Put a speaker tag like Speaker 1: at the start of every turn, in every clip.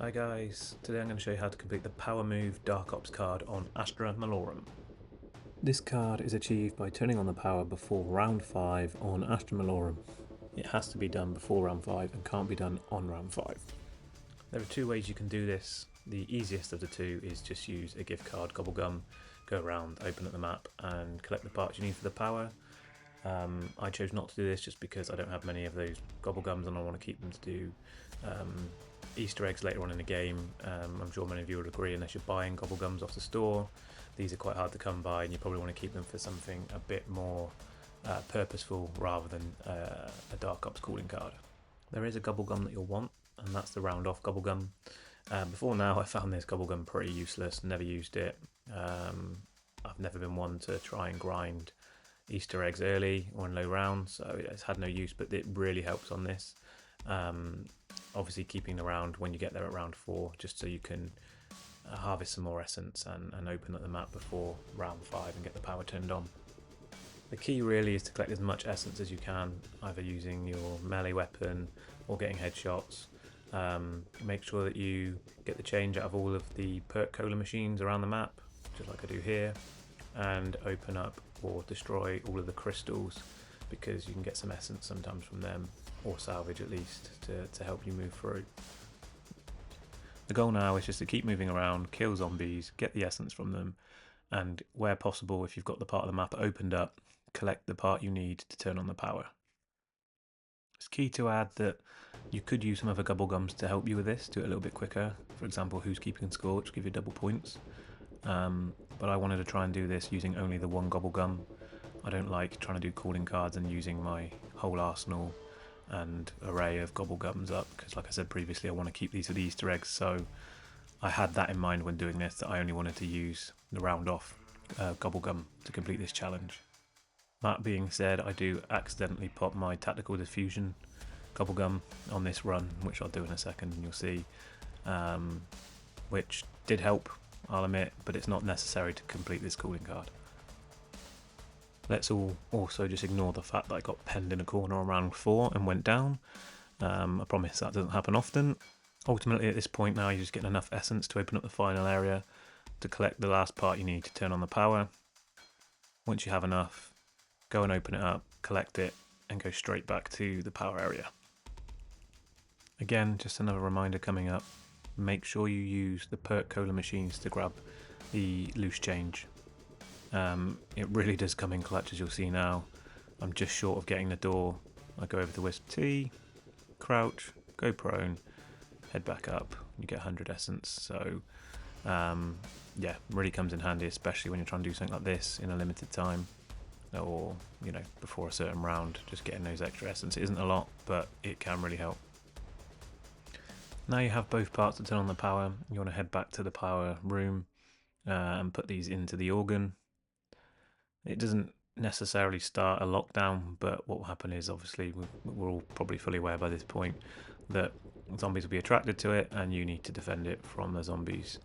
Speaker 1: Hi guys, today I'm going to show you how to complete the Power Move Dark Ops card on Astra Malorum. This card is achieved by turning on the power before round 5 on Astra Malorum. It has to be done before round 5 and can't be done on round 5. There are two ways you can do this. The easiest of the two is just use a gift card, Gobblegum, go around, open up the map and collect the parts you need for the power. I chose not to do this just because I don't have many of those Gobblegums and I want to keep them to do Easter eggs later on in the game. I'm sure many of you would agree, unless you're buying Gobblegums off the store, these are quite hard to come by and you probably want to keep them for something a bit more purposeful rather than a Dark Ops calling card. There is a Gobblegum that you'll want, and that's the round off Gobblegum. Before now I found this Gobblegum pretty useless, never used it. I've never been one to try and grind Easter eggs early or in low rounds, so it's had no use, but it really helps on this. Obviously keeping around when you get there at round 4, just so you can harvest some more essence and open up the map before round 5 and get the power turned on. The key really is to collect as much essence as you can, either using your melee weapon or getting headshots. Make sure that you get the change out of all of the perk cola machines around the map, just like I do here, and open up or destroy all of the crystals, because you can get some essence sometimes from them, or salvage at least, to help you move through. The goal now is just to keep moving around, kill zombies, get the essence from them, and where possible, if you've got the part of the map opened up, collect the part you need to turn on the power. It's key to add that you could use some other Gobblegums to help you with this, do it a little bit quicker. For example, Who's Keeping Score, which give you double points. But I wanted to try and do this using only the one Gobblegum. I don't like trying to do calling cards and using my whole arsenal and array of Gobblegums up, because like I said previously, I want to keep these for the Easter eggs, so I had that in mind when doing this, that I only wanted to use the round off Gobblegum to complete this challenge. That being said, I do accidentally pop my Tactical Diffusion Gobblegum on this run, which I'll do in a second and you'll see, which did help, I'll admit, but it's not necessary to complete this calling card. Let's all also just ignore the fact that I got penned in a corner on round 4 and went down. I promise that doesn't happen often. Ultimately at this point now, you're just getting enough essence to open up the final area to collect the last part you need to turn on the power. Once you have enough, go and open it up, collect it, and go straight back to the power area. Again, just another reminder coming up, make sure you use the perk cola machines to grab the loose change. It really does come in clutch, as you'll see now. I'm just short of getting the door. I go over to Wisp T, crouch, go prone, head back up, you get 100 essence. So yeah, really comes in handy, especially when you're trying to do something like this in a limited time, or before a certain round. Just getting those extra essence, it isn't a lot, but it can really help. Now you have both parts to turn on the power, you want to head back to the power room and put these into the organ. It doesn't necessarily start a lockdown, but what will happen is, obviously we're all probably fully aware by this point that zombies will be attracted to it and you need to defend it from the zombies.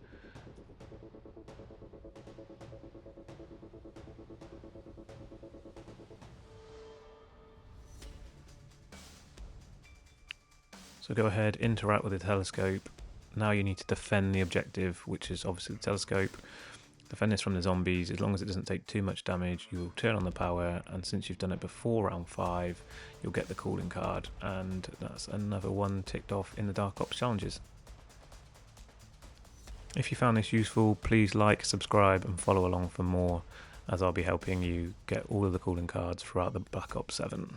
Speaker 1: So go ahead, interact with the telescope. Now you need to defend the objective, which is obviously the telescope. Defend this from the zombies. As long as it doesn't take too much damage, you'll turn on the power, and since you've done it before round 5, you'll get the calling card, and that's another one ticked off in the Dark Ops challenges. If you found this useful, please like, subscribe and follow along for more, as I'll be helping you get all of the calling cards throughout the Black Ops 7.